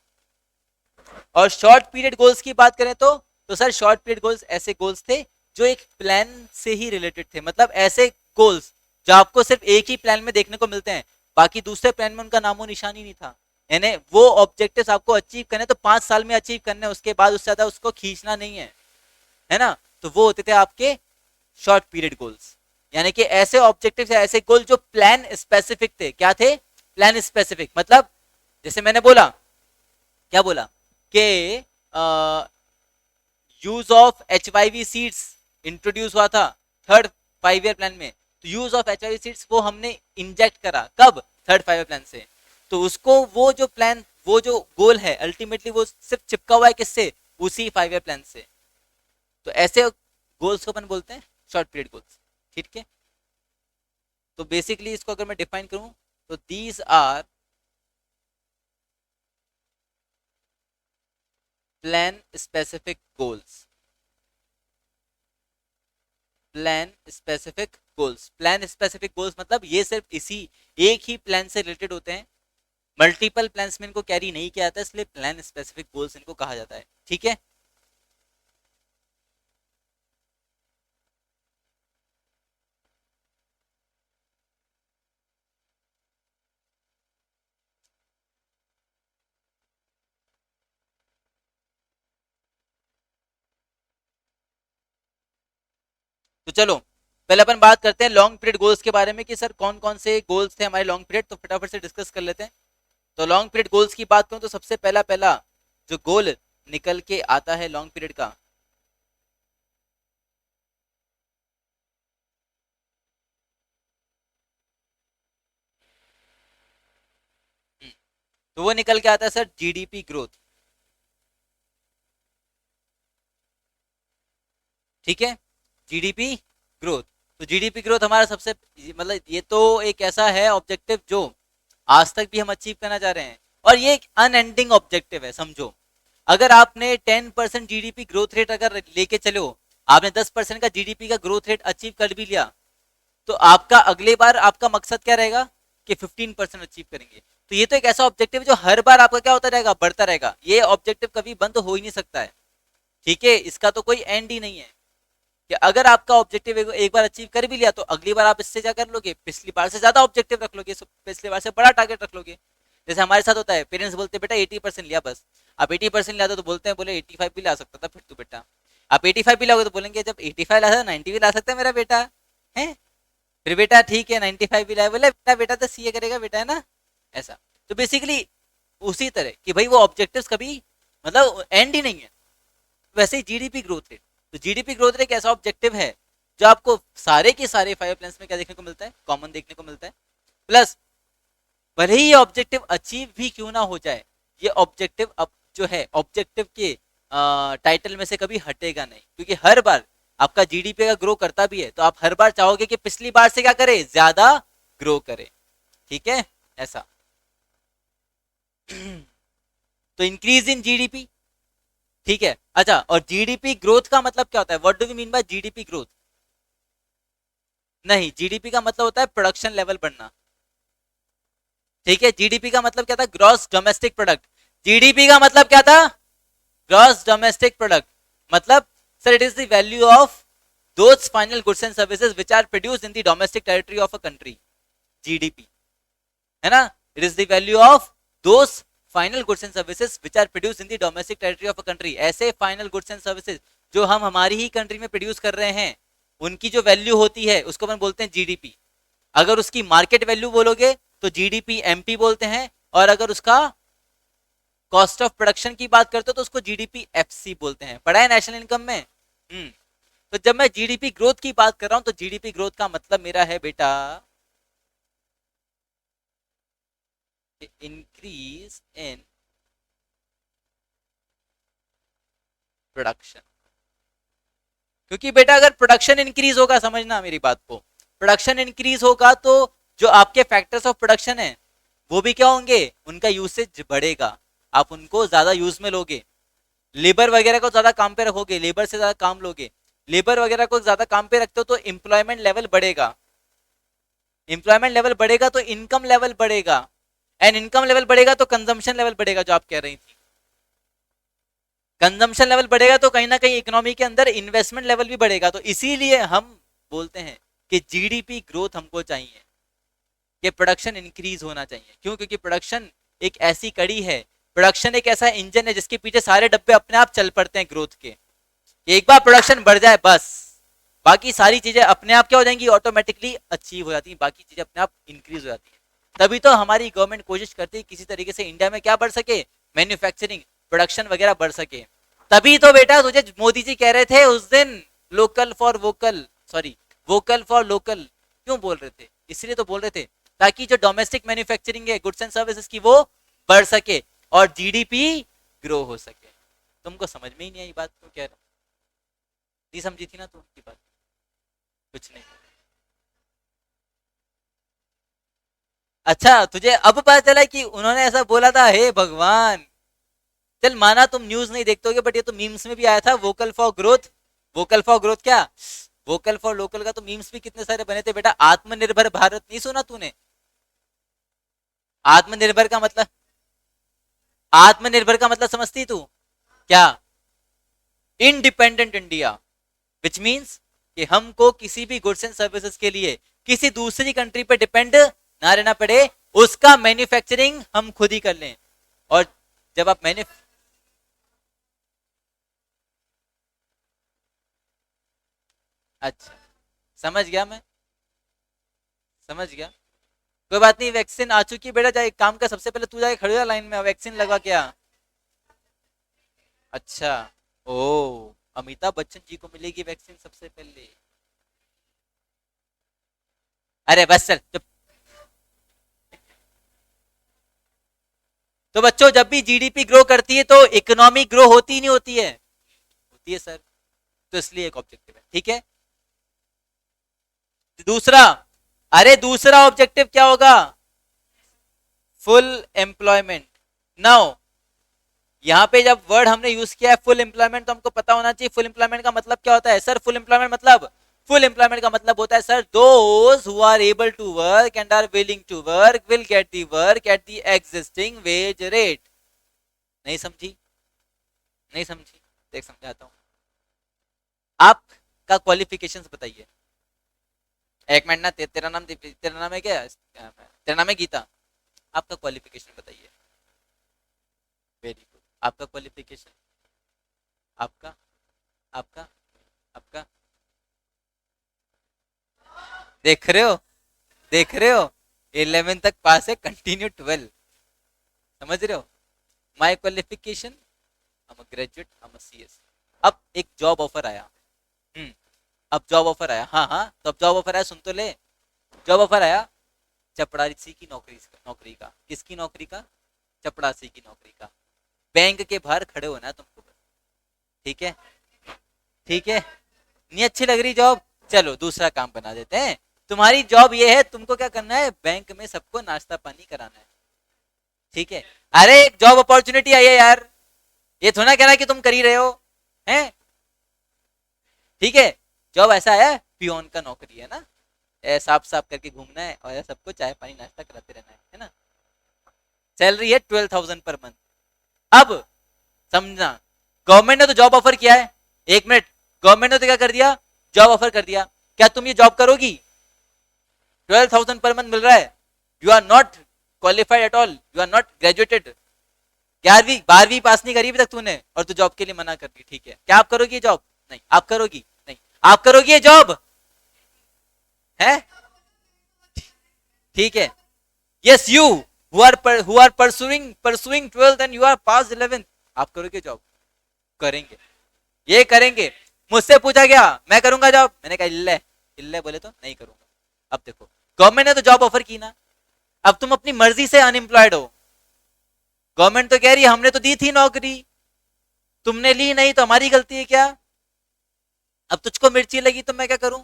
और शॉर्ट पीरियड गोल्स की बात करें तो सर शॉर्ट पीरियड गोल्स ऐसे गोल्स थे जो एक प्लान से ही रिलेटेड थे, मतलब ऐसे गोल्स जो आपको सिर्फ एक ही प्लान में देखने को मिलते हैं, बाकी दूसरे प्लान में उनका नामो निशान ही नहीं था। यानी वो ऑब्जेक्टिव्स आपको अचीव करने तो 5 साल में अचीव करने, उसके बाद उससे ज्यादा उसको खींचना नहीं है ना, तो वो होते थे आपके शॉर्ट पीरियड गोल्स। यानी कि ऐसे ऑब्जेक्टिव्स या ऐसे गोल जो प्लान स्पेसिफिक थे। क्या थे? प्लान स्पेसिफिक, मतलब जैसे मैंने बोला, क्या बोला कि use of HYV seeds introduce हुआ था थर्ड 5 ईयर प्लान में, तो यूज ऑफ एचवाईवी सीड्स वो हमने इंजेक्ट करा कब, थर्ड 5 ईयर प्लान से। तो उसको वो जो प्लान, वो जो गोल है अल्टीमेटली वो सिर्फ चिपका हुआ है किससे, उसी 5 ईयर प्लान से। तो ऐसे गोल्स को अपन बोलते हैं शॉर्ट पीरियड गोल्स। ठीक है, तो बेसिकली इसको अगर मैं डिफाइन करूं तो these are plan specific goals, plan specific goals. Plan specific goals मतलब ये सिर्फ इसी एक ही प्लान से रिलेटेड होते हैं, मल्टीपल प्लान्स में इनको कैरी नहीं किया जाता, इसलिए प्लान स्पेसिफिक गोल्स इनको कहा जाता है। ठीक है, तो चलो पहले अपन बात करते हैं लॉन्ग पीरियड गोल्स के बारे में कि सर कौन कौन से गोल्स थे हमारे लॉन्ग पीरियड, तो फटाफट से डिस्कस कर लेते हैं। तो लॉन्ग पीरियड गोल्स की बात करूं तो सबसे पहला पहला जो गोल निकल के आता है लॉन्ग पीरियड का, तो वो निकल के आता है सर, जीडीपी ग्रोथ। ठीक है, जीडीपी ग्रोथ। तो जीडीपी ग्रोथ हमारा सबसे, मतलब ये तो एक ऐसा है ऑब्जेक्टिव जो आज तक भी हम अचीव करना चाह रहे हैं, और ये एक अनएंडिंग ऑब्जेक्टिव है। समझो, अगर आपने 10% जीडीपी ग्रोथ रेट अगर लेके चलो, आपने 10% का जीडीपी का ग्रोथ रेट अचीव कर भी लिया, तो आपका अगले बार आपका मकसद क्या रहेगा कि 15% अचीव करेंगे। तो ये तो एक ऐसा ऑब्जेक्टिव है जो हर बार आपका क्या होता रहेगा, बढ़ता रहेगा। ये ऑब्जेक्टिव कभी बंद हो ही नहीं सकता है। ठीक है, इसका तो कोई एंड ही नहीं है कि अगर आपका ऑब्जेक्टिव एक बार अचीव कर भी लिया तो अगली बार आप इससे क्या कर लोगे, पिछली बार से ज्यादा ऑब्जेक्टिव रख लोगे, पिछली बार से बड़ा टारगेट रख लोगे। जैसे हमारे साथ होता है, पेरेंट्स बोलते हैं बेटा 80% लिया बस। आप 80% लाते तो बोलते हैं बोले 85 भी ला सकता था फिर तू बेटा। आप 85 भी लाओगे तो बोलेंगे जब 85 ला सकता 90 भी ला सकता है मेरा बेटा है। फिर बेटा ठीक है 95 भी लाए, बोले बेटा बेटा तो सीए करेगा बेटा, है ना। ऐसा तो बेसिकली उसी तरह कि भाई वो ऑब्जेक्टिव्स कभी मतलब एंड ही नहीं है। वैसे ही जीडीपी ग्रोथ रेट, तो जीडीपी ग्रोथ रेट एक ऐसा ऑब्जेक्टिव है जो आपको सारे के सारे 5 प्लान्स में क्या देखने को मिलता है, कॉमन देखने को मिलता है। प्लस भले ही ये ऑब्जेक्टिव अचीव भी क्यों ना हो जाए, ये ऑब्जेक्टिव अब जो है ऑब्जेक्टिव के टाइटल में से कभी हटेगा नहीं, क्योंकि हर बार आपका जीडीपी का ग्रो करता भी है तो आप हर बार चाहोगे कि पिछली बार से क्या करे, ज्यादा ग्रो करे। ठीक है, ऐसा। तो इंक्रीज इन जीडीपी, ठीक है। अच्छा, और जीडीपी ग्रोथ का मतलब क्या होता है, what do we mean by GDP growth? नहीं, जीडीपी का मतलब होता है प्रोडक्शन लेवल बढ़ना। ठीक है, जीडीपी का मतलब क्या था, ग्रॉस डोमेस्टिक प्रोडक्ट। जीडीपी का मतलब क्या था, ग्रॉस डोमेस्टिक प्रोडक्ट। मतलब sir it is the value of those final goods and services which are produced in the domestic territory of a country, GDP, है ना। It is the value of those final goods and services which are produced in the domestic territory of a country. ऐसे final goods and services जो हम हमारी ही country में produce कर रहे हैं, उनकी जो वैल्यू होती है उसको हम बोलते हैं जीडीपी। अगर उसकी मार्केट वैल्यू बोलोगे तो जीडीपी एमपी बोलते हैं, और अगर उसका कॉस्ट ऑफ प्रोडक्शन की बात करते हो तो उसको जीडीपी एफसी बोलते हैं। पढ़ा है नेशनल इनकम में। तो जब मैं जीडीपी ग्रोथ की बात कर रहा हूं तो जीडीपी ग्रोथ का मतलब मेरा है बेटा इंक्रीज इन प्रोडक्शन। क्योंकि बेटा अगर प्रोडक्शन इंक्रीज होगा, समझना मेरी बात को, प्रोडक्शन इंक्रीज होगा तो जो आपके फैक्टर्स ऑफ प्रोडक्शन है वो भी क्या होंगे, उनका यूसेज बढ़ेगा, आप उनको ज्यादा यूज में लोगे। लेबर वगैरह को ज्यादा काम पे रखोगे, लेबर से ज्यादा काम लोगे, लेबर वगैरह को ज्यादा काम पे रखते हो तो एम्प्लॉयमेंट लेवल बढ़ेगा, एम्प्लॉयमेंट लेवल बढ़ेगा तो इनकम लेवल बढ़ेगा, एंड इनकम लेवल बढ़ेगा तो कंजम्पशन लेवल बढ़ेगा, जो आप कह रही थी। कंजम्पशन लेवल बढ़ेगा तो कहीं ना कहीं इकोनॉमी के अंदर इन्वेस्टमेंट लेवल भी बढ़ेगा। तो इसीलिए हम बोलते हैं कि जीडीपी ग्रोथ हमको चाहिए, कि प्रोडक्शन इंक्रीज होना चाहिए। क्यों? क्योंकि प्रोडक्शन एक ऐसी कड़ी है, प्रोडक्शन एक ऐसा इंजन है जिसके पीछे सारे डब्बे अपने आप चल पड़ते हैं ग्रोथ के। एक बार प्रोडक्शन बढ़ जाए बस बाकी सारी चीजें अपने आप क्या हो जाएंगी, ऑटोमेटिकली अचीव हो जाती है, बाकी चीजें अपने आप इंक्रीज हो जाती है। तभी तो हमारी गवर्नमेंट कोशिश करती है किसी तरीके से इंडिया में क्या बढ़ सके, मैन्युफैक्चरिंग प्रोडक्शन वगैरह बढ़ सके। तभी तो बेटा तुझे मोदी जी कह रहे थे उस दिन local for vocal, sorry vocal for local क्यों बोल रहे थे, इसलिए तो बोल रहे थे ताकि जो डोमेस्टिक मैन्युफैक्चरिंग है गुड्स एंड सर्विसेज की वो बढ़ सके और जीडीपी ग्रो हो सके। तुमको समझ में ही नहीं आई बात, क्यों कह रहा, नहीं समझी थी ना तू उनकी बात, कुछ नहीं। अच्छा तुझे अब पता चला कि उन्होंने ऐसा बोला था, हे भगवान। चल माना तुम न्यूज नहीं देखते होगे, बट ये तो मीम्स में भी आया था, vocal for growth. Vocal for growth क्या, वोकल फॉर लोकल का तो मीम्स भी कितने सारे बने थे बेटा। आत्मनिर्भर भारत नहीं सुना तूने? आत्मनिर्भर का मतलब, आत्मनिर्भर का मतलब समझती तू क्या, इंडिपेंडेंट इंडिया, विच मीन्स कि हमको किसी भी गुड्स एंड सर्विसेज के लिए किसी दूसरी कंट्री पे डिपेंड ना रहना पड़े, उसका मैन्युफैक्चरिंग हम खुद ही कर लें। और जब आप मैन्यु, अच्छा समझ गया मैं, समझ गया। कोई बात नहीं, वैक्सीन आ चुकी है बेटा, जा एक काम कर, सबसे पहले तू जाके खड़े हो लाइन में, वैक्सीन लगवा के आ। अच्छा, ओ अमिताभ बच्चन जी को मिलेगी वैक्सीन सबसे पहले। अरे बस चल चुप। तो बच्चों जब भी जीडीपी ग्रो करती है तो इकोनॉमी ग्रो होती ही नहीं होती है, होती है सर। तो इसलिए एक ऑब्जेक्टिव है, ठीक है। दूसरा, अरे दूसरा ऑब्जेक्टिव क्या होगा, फुल एम्प्लॉयमेंट। नाउ यहाँ पे जब वर्ड हमने यूज किया है फुल एम्प्लॉयमेंट, तो हमको पता होना चाहिए फुल एम्प्लॉयमेंट का मतलब क्या होता है सर। फुल एम्प्लॉयमेंट मतलब, फुल एम्प्लॉयमेंट का मतलब होता है sir, those who are able to work and are willing to work will get the work at the existing wage rate. नहीं समझी, नहीं समझी, देख समझाता हूँ। आपका क्वालिफिकेशंस बताइए। एक मिनट ना, तेरा नाम तेरा नाम है क्या, तेरा नाम है गीता, आपका क्वालिफिकेशन बताइए। वेरी गुड, आपका क्वालिफिकेशन, आपका आपका आपका देख रहे हो, देख रहे हो, 11 तक पास है, कंटिन्यू 12, समझ रहे हो। My qualification, I'm a graduate, I'm a CS। अब एक जॉब ऑफर आया, अब जॉब ऑफर आया, हाँ हाँ, तो अब जॉब ऑफर आया, सुन तो ले। जॉब ऑफर आया चपड़ासी की नौकरी, नौकरी का, किसकी नौकरी का, चपड़ासी की नौकरी का। बैंक के बाहर खड़े होना है तुमको, ठीक है, ठीक है। नहीं अच्छी लग रही जॉब, चलो दूसरा काम बना देते हैं। तुम्हारी जॉब ये है, तुमको क्या करना है, बैंक में सबको नाश्ता पानी कराना है, ठीक है। अरे एक जॉब अपॉर्चुनिटी आई है यार, ये थोड़ा कहना कि तुम कर ही रहे हो, हैं, ठीक है। जॉब ऐसा है, पियोन का नौकरी है ना, साफ साफ करके घूमना है और सबको चाय पानी नाश्ता कराते रहना है ना। सैलरी है 12,000 पर मंथ। अब समझना, गवर्नमेंट ने तो जॉब ऑफर किया है, एक मिनट, गवर्नमेंट ने तो क्या कर दिया, जॉब ऑफर कर दिया, क्या तुम ये जॉब करोगी, 12,000 पर मंथ मिल रहा है, you are not qualified at all, you are not graduated, 11वीं 12वीं पास नहीं करी अभी तक तूने, और तू जॉब के लिए मना कर दी, ठीक है। क्या आप करोगी ये जॉब, नहीं आप करोगी, नहीं आप करोगी ये जॉब, है, ठीक है। Yes you who are pursuing 12th and you are pass 11th, आप करोगे जॉब, करेंगे, ये करेंगे। मुझसे पूछा गया मैं करूंगा जॉब, मैंने कहा इल्ले इल्ले बोले तो नहीं करूंगा। अब देखो गवर्नमेंट ने तो जॉब ऑफर की ना, अब तुम अपनी मर्जी से अनएम्प्लॉयड हो, गवर्नमेंट तो कह रही है हमने तो दी थी नौकरी, तुमने ली नहीं तो हमारी गलती है क्या, अब तुझको मिर्ची लगी तो मैं क्या करूं,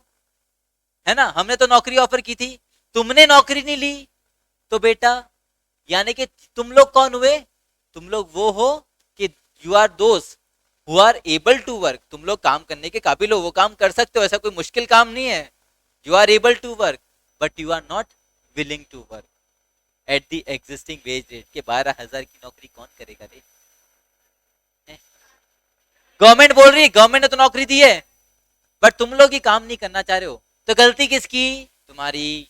है ना, हमने तो नौकरी ऑफर की थी, तुमने नौकरी नहीं ली, तो बेटा यानी कि तुम लोग कौन हुए, तुम लोग वो हो कि यू आर दोस्त who are able to work, तुम लोग काम करने के काबिल हो, वो काम कर सकते हो, ऐसा कोई मुश्किल काम नहीं है, you are able to work but you are not willing to work at the existing wage rate, के 12,000 की नौकरी कौन करेगा रे, गवर्नमेंट बोल रही है, गवर्नमेंट ने तो नौकरी दी है बट तुम लोग ही काम नहीं करना चाह रहे हो, तो गलती किसकी, तुम्हारी,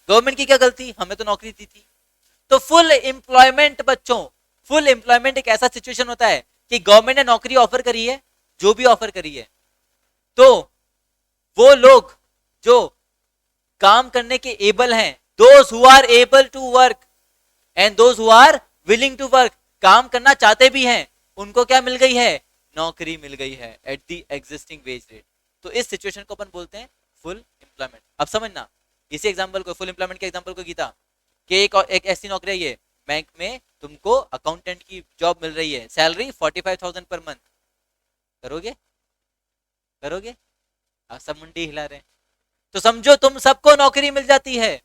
गवर्नमेंट की क्या गलती, हमें तो नौकरी दी थी। तो फुल एम्प्लॉयमेंट बच्चों, फुल एम्प्लॉयमेंट एक ऐसा सिचुएशन होता है कि गवर्नमेंट ने नौकरी ऑफर करी है, जो भी ऑफर करी है, तो वो लोग जो काम करने के एबल हैं, those who are able to work and those who are willing to work, काम करना चाहते भी हैं, उनको क्या मिल गई है, नौकरी मिल गई है eight the existing wage rate. तो इस सिचुएशन को अपन बोलते हैं फुल एम्प्लॉयमेंट। अब समझना इसी एग्जांपल को, फुल एम्प्लॉयमेंट के एग्जांपल को गीता, कि एक ऐसी नौकरी है ये, बैंक में तुमको अकाउंटेंट की जॉब मिल रही है, सैलरी 45,000 पर मंथ, करोगे, करोगे, सब मुंडी हिला रहे हैं, तो समझो तुम सबको नौकरी मिल जाती है,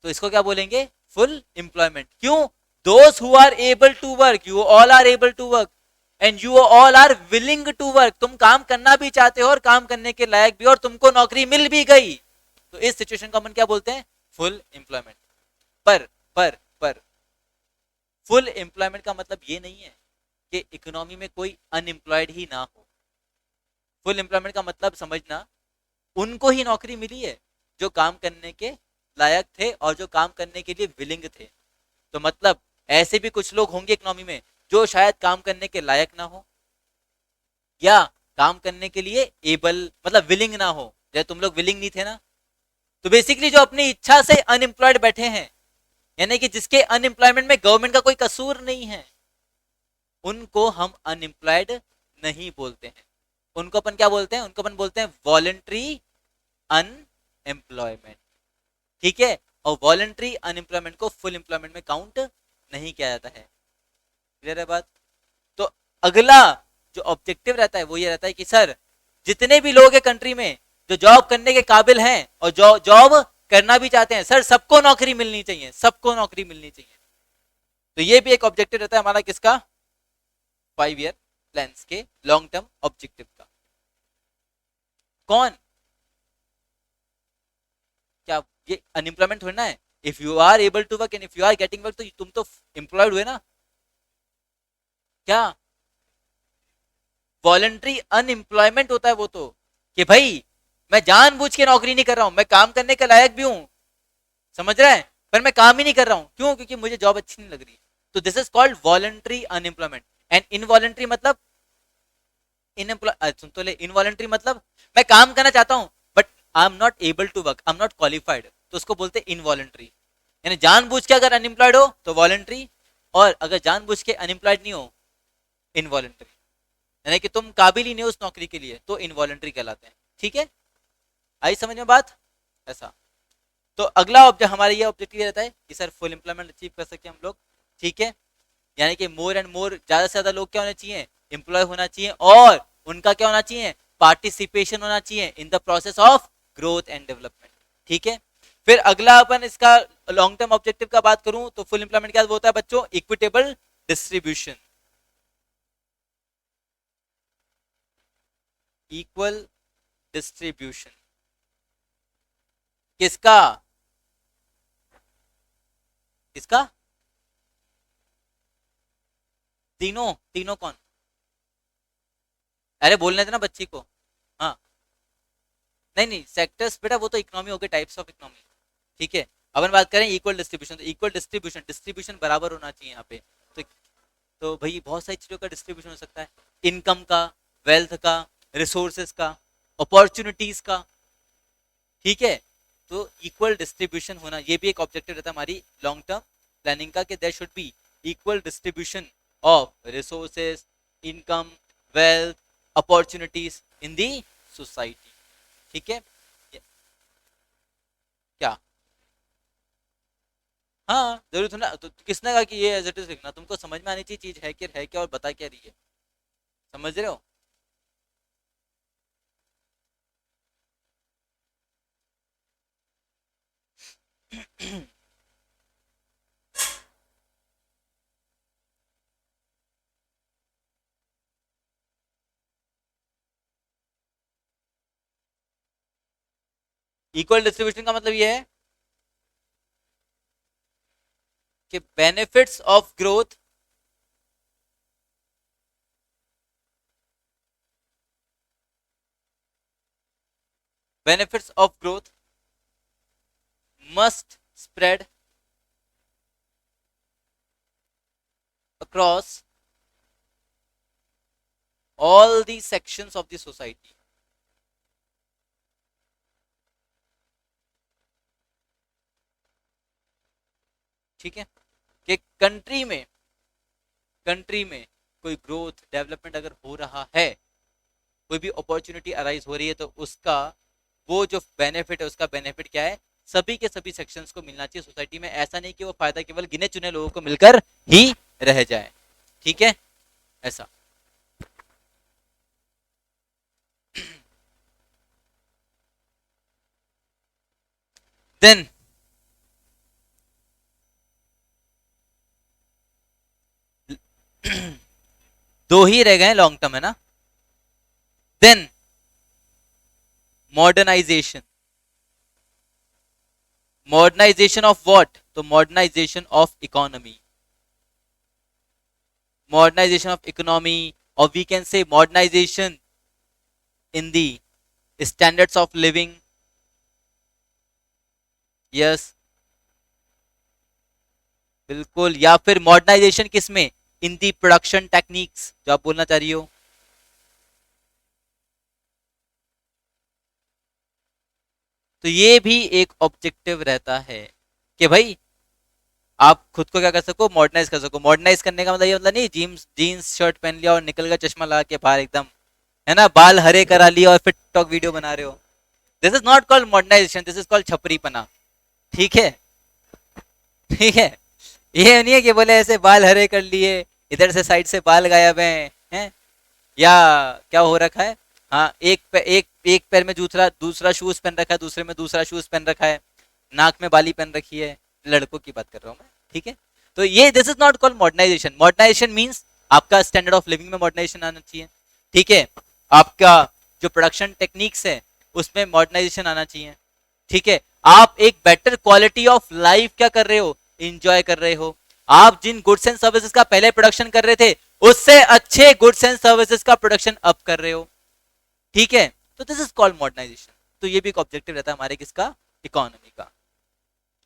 तो इसको क्या बोलेंगे, फुल एम्प्लॉयमेंट। क्यों, those who are able to work, you all are able to work and you all are willing to work, तुम काम करना भी चाहते हो और काम करने के लायक भी, और तुमको नौकरी मिल भी गई, तो इस सिचुएशन को अपन क्या बोलते हैं, फुल एम्प्लॉयमेंट। पर फुल एम्प्लॉयमेंट का मतलब ये नहीं है कि इकोनॉमी में कोई अनएम्प्लॉयड ही ना हो, फुल एम्प्लॉयमेंट का मतलब समझना, उनको ही नौकरी मिली है जो काम करने के लायक थे और जो काम करने के लिए विलिंग थे। तो मतलब ऐसे भी कुछ लोग होंगे इकोनॉमी में जो शायद काम करने के लायक ना हो, या काम करने के लिए एबल मतलब विलिंग ना हो, जैसे तुम लोग विलिंग नहीं थे ना, तो बेसिकली जो अपनी इच्छा से अनएम्प्लॉयड बैठे हैं, यानी कि जिसके अनएम्प्लॉयमेंट में गवर्नमेंट का कोई कसूर नहीं है, उनको हम अनएम्प्लॉयड नहीं बोलते हैं, उनको अपन क्या बोलते हैं, उनको अपन बोलते हैं वॉलंटरी अनएम्प्लॉयमेंट, ठीक है। और वॉलंटरी अनएम्प्लॉयमेंट को फुल एम्प्लॉयमेंट में काउंट नहीं किया जाता है, क्लियर है बात। तो अगला जो ऑब्जेक्टिव रहता है वो ये रहता है कि सर जितने भी लोग हैं कंट्री में जो जॉब करने के काबिल हैं और जॉब करना भी चाहते हैं, सर सबको नौकरी मिलनी चाहिए, सबको नौकरी मिलनी चाहिए। तो ये भी एक ऑब्जेक्टिव रहता है हमारा, किसका? 5 ईयर प्लान्स के लॉन्ग टर्म ऑब्जेक्टिव का। कौन? क्या ये अनएम्प्लॉयमेंट थोड़ी ना है? If you are able to work and if you are getting work, तो तुम तो एम्प्लॉयड हुए ना। क्या वॉलंटरी अनएम्प्लॉयमेंट होता है वो तो, कि भाई मैं जानबूझ के नौकरी नहीं कर रहा हूं, मैं काम करने के लायक भी हूं, समझ रहा है, पर मैं काम ही नहीं कर रहा हूं, क्यों? क्योंकि मुझे जॉब अच्छी नहीं लग रही। तो this is called voluntary unemployment. And involuntary मतलब, सुन तो ले, इनवॉलंटरी मतलब मैं काम करना चाहता हूं but I am not able to work, I am not qualified, तो उसको बोलते हैं इनवॉलंटरी। यानी जानबूझ के अगर अनएम्प्लॉयड हो तो वॉलंटरी, और अगर जानबूझ के अनएम्प्लॉयड नहीं हो, इनवॉलंटरी। यानी कि तुम काबिल ही नहीं हो उस नौकरी के लिए, तो इनवॉलंटरी कहलाते हैं। ठीक है, आई समझ में बात? ऐसा। तो अगला ऑब्जेक्ट हमारा ये ऑब्जेक्टिव रहता है कि सर फुल एम्प्लॉयमेंट अचीव कर सके हम लोग। ठीक है, यानी कि मोर एंड मोर, ज्यादा से ज्यादा लोग क्या होने चाहिए? एम्प्लॉय होना चाहिए, और उनका क्या होना चाहिए? पार्टिसिपेशन होना चाहिए in the process of growth and development. ठीक है, फिर अगला अपन इसका लॉन्ग टर्म ऑब्जेक्टिव का बात करूं तो फुल एम्प्लॉयमेंट क्या होता है बच्चों? Equitable distribution, equal distribution. किसका? किसका? तीनों? तीनों कौन? अरे बोलने देना बच्ची को। हाँ, नहीं नहीं, सेक्टर्स बेटा वो तो इकोनॉमी हो गए, टाइप्स ऑफ इकोनॉमी। ठीक है, अपन बात करें इक्वल डिस्ट्रीब्यूशन, तो इक्वल डिस्ट्रीब्यूशन, डिस्ट्रीब्यूशन बराबर होना चाहिए यहाँ पे। तो भाई बहुत सारी चीजों का डिस्ट्रीब्यूशन हो सकता है, इनकम का, वेल्थ का, रिसोर्सेज का, अपॉर्चुनिटीज का। ठीक है, तो इक्वल डिस्ट्रीब्यूशन होना ये भी एक ऑब्जेक्टिव रहता है हमारी लॉन्ग टर्म प्लानिंग का, कि there should be equal distribution of resources, income, wealth, opportunities in the society. ठीक है, क्या? हाँ जरूर ना, तो किसने कहा कि ये एज इट इज लिखना? तुमको समझ में आनी चाहिए चीज है क्या और बता क्या रही है, समझ रहे हो? इक्वल डिस्ट्रीब्यूशन का मतलब ये है कि benefits of growth benefits of growth must spread across all the sections of the society। ठीक है, कि कंट्री में कोई ग्रोथ डेवलपमेंट अगर हो रहा है, कोई भी अपॉर्चुनिटी अराइज हो रही है, तो उसका वो जो बेनिफिट है, उसका बेनिफिट क्या है? सभी के सभी सेक्शंस को मिलना चाहिए सोसाइटी में। ऐसा नहीं कि वो फायदा केवल गिने चुने लोगों को मिलकर ही रह जाए। ठीक है, ऐसा। देन दो ही रह गए लॉन्ग टर्म, है ना? Then modernisation, modernisation of what? तो modernisation of economy, modernisation of economy, और we can say modernisation in the standards of living. Yes, बिल्कुल। या फिर मॉडर्नाइजेशन किस में? इन दी प्रोडक्शन टेक्निक्स, जो आप बोलना चाह रही हो। तो ये भी एक ऑब्जेक्टिव रहता है कि भाई आप खुद को क्या कर सको? मॉडर्नाइज कर सको। मॉडर्नाइज करने का मतलब ये मतलब नहीं जीन्स जीन्स शर्ट पहन लिया और निकल गया चश्मा लगा के बाहर एकदम, है ना, बाल हरे करा लिए और फिर टिकटॉक वीडियो बना रहे हो। This is not called modernisation, this is called छपरीपना। ठीक है, ठीक है, ये नहीं है कि बोले ऐसे बाल हरे कर लिए, इधर से साइड से बाल गायब हैं, हैं? या क्या हो रखा है, हाँ, एक पैर में दूसरा दूसरा शूज पहन रखा है, दूसरे में दूसरा शूज पहन रखा है, नाक में बाली पहन रखी है, लड़कों की बात कर रहा हूँ मैं, ठीक है। तो ये this is not called modernization. Modernization means आपका स्टैंडर्ड ऑफ लिविंग में मॉडर्नाइजेशन आना चाहिए, ठीक है। आपका जो प्रोडक्शन टेक्निक्स है उसमें मॉडर्नाइजेशन आना चाहिए, ठीक है। आप एक बेटर क्वालिटी ऑफ लाइफ क्या कर रहे हो, इंजॉय कर रहे हो। आप जिन गुड्स एंड सर्विसेज का पहले प्रोडक्शन कर रहे थे उससे अच्छे गुड्स एंड सर्विसेज का प्रोडक्शन अब कर रहे हो, ठीक है। तो दिस इज कॉल्ड मॉडर्नाइजेशन। तो ये भी एक ऑब्जेक्टिव रहता है हमारे किसका, इकोनॉमी का,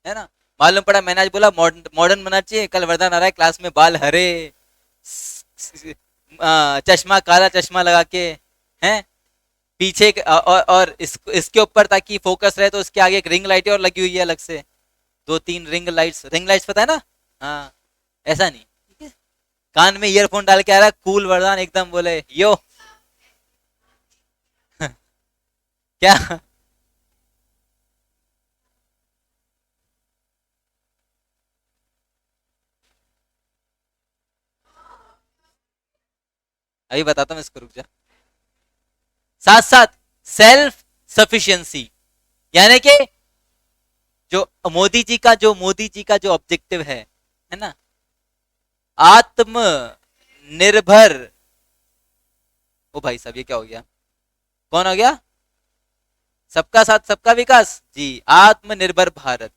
है ना। मालूम पड़ा मैंने आज बोला मॉडर्न बनना चाहिए, कल वरदान आ रहा है क्लास में बाल हरे, चश्मा काला चश्मा लगा के, हैं पीछे और इसके ऊपर ताकि फोकस रहे तो इसके आगे एक रिंग लाइट और लगी हुई है अलग से, दो तीन रिंग लाइट्स पता है ना। हाँ, ऐसा नहीं, ठीक है। कान में ईयरफोन डाल के आ रहा है कूल वरदान एकदम, बोले यो क्या। अभी बताता हूँ इसको, रुक जा। साथ साथ सेल्फ सफिशिएंसी, यानी कि जो मोदी जी का जो ऑब्जेक्टिव है ना, आत्मनिर्भर। ओ भाई साहब ये क्या हो गया, कौन हो गया, सबका साथ सबका विकास जी, आत्मनिर्भर भारत।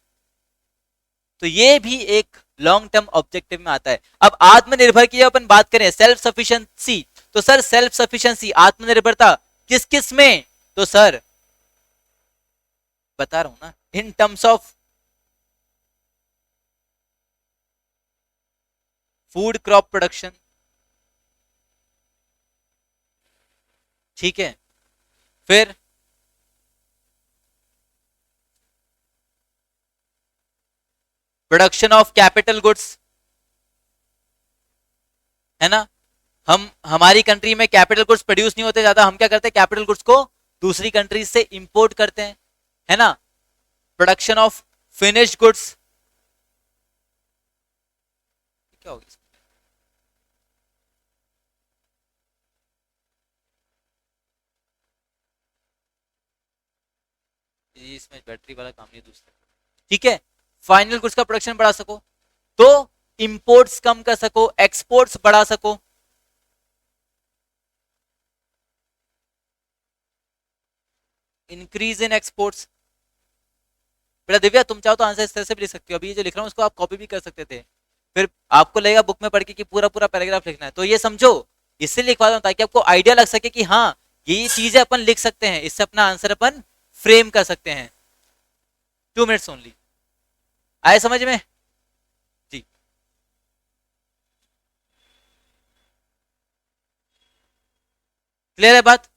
तो ये भी एक लॉन्ग टर्म ऑब्जेक्टिव में आता है। अब आत्मनिर्भर की अपन बात करें, सेल्फ सफिशिएंसी, तो सर सेल्फ सफिशिएंसी आत्मनिर्भरता किस किस में, तो सर बता रहा हूं ना, in terms of food crop production, ठीक है। फिर प्रोडक्शन ऑफ कैपिटल गुड्स, है ना। हम हमारी कंट्री में कैपिटल गुड्स प्रोड्यूस नहीं होते ज्यादा, हम क्या करते हैं कैपिटल गुड्स को दूसरी कंट्रीज से इंपोर्ट करते हैं, है ना। प्रोडक्शन ऑफ फिनिश्ड गुड्स, क्या होगी इसमें, बैटरी वाला काम नहीं दूसरा, ठीक है। फाइनल गुड्स का प्रोडक्शन बढ़ा सको तो इंपोर्ट्स कम कर सको, एक्सपोर्ट्स बढ़ा सको, इंक्रीज इन एक्सपोर्ट्स। बेटा दिव्या तुम चाहो तो आंसर इस तरह से भी लिख सकती हो, अभी ये जो लिख रहा हूँ उसको आप कॉपी भी कर सकते थे, फिर आपको लगेगा बुक में पढ़ के कि पूरा पूरा पैराग्राफ लिखना है, तो ये समझो इससे लिखवा दो ताकि आपको आइडिया लग सके कि हाँ ये चीजें अपन लिख सकते हैं, इससे अपना आंसर अपन फ्रेम कर सकते हैं। 2 मिनट्स ओनली, आए समझ में जी। क्लियर है बात,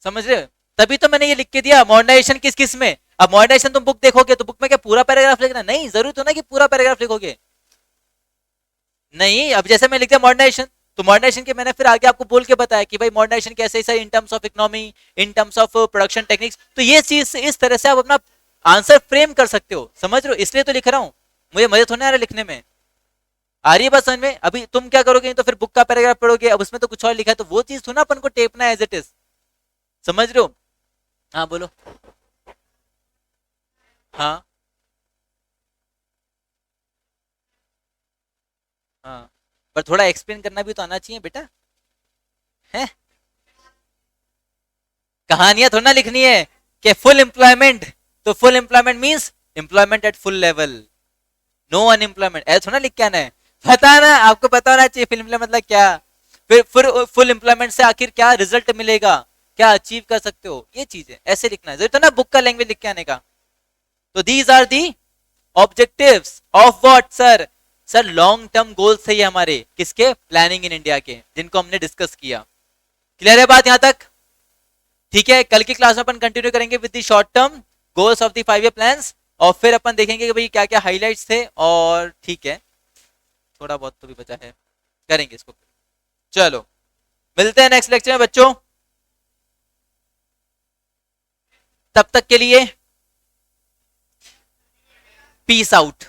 समझ रहे हो। तभी तो मैंने ये लिख के दिया मॉडर्नाइजेशन किस किस में। अब मॉडर्नाइजेशन तुम बुक देखोगे तो बुक में क्या पूरा पैराग्राफ लिखना, नहीं जरूरी तो ना कि पूरा पैराग्राफ लिखोगे, नहीं। अब जैसे मैं लिख दिया मॉडर्नाइजेशन, तो मॉडर्नाइजेशन के मैंने फिर आगे आपको बोल के बताया कि भाई मॉडर्नाइजेशन कैसे sir, in terms of economy, in terms of production techniques. तो ये चीज इस तरह से आप अपना आंसर फ्रेम कर सकते हो, समझ रहे हो, इसलिए तो लिख रहा हूं। मुझे मजे थोड़ा आ रहा लिखने में, आ रही है बात समझ में। अभी तुम क्या करोगे, तो फिर बुक का पैराग्राफ पढ़ोगे, अब उसमें तो कुछ और लिखा है, तो वो चीज थोड़ा अपन को टेपना एज इट इज, समझ रहे हो। हाँ बोलो। हाँ हाँ, पर थोड़ा एक्सप्लेन करना भी तो आना चाहिए बेटा, है। कहानियां थोड़ा ना लिखनी है कि फुल एम्प्लॉयमेंट, तो full employment means employment at full level, no unemployment, ऐसा थोड़ा लिख के आना है। पता ना आपको, पता होना चाहिए फिल्म मतलब क्या, फिर फुल एम्प्लॉयमेंट से आखिर क्या रिजल्ट मिलेगा, क्या अचीव कर सकते हो, ये चीज है, ऐसे लिखना है, जरूर तो ना बुक का लैंग्वेज लिख के आने का। तो these are the objectives of what sir, sir long term goals थे ये हमारे किसके, प्लानिंग इन इंडिया के, जिनको हमने डिस्कस किया। क्लियर है बात यहां तक, ठीक है। कल की क्लास में अपन कंटिन्यू करेंगे with the short term goals of the 5 year plans, और फिर अपन देखेंगे कि भाई क्या क्या हाइलाइट्स थे, और ठीक है थोड़ा बहुत तो भी बचा है, करेंगे इसको। चलो मिलते हैं नेक्स्ट लेक्चर में बच्चों, तब तक के लिए पीस आउट।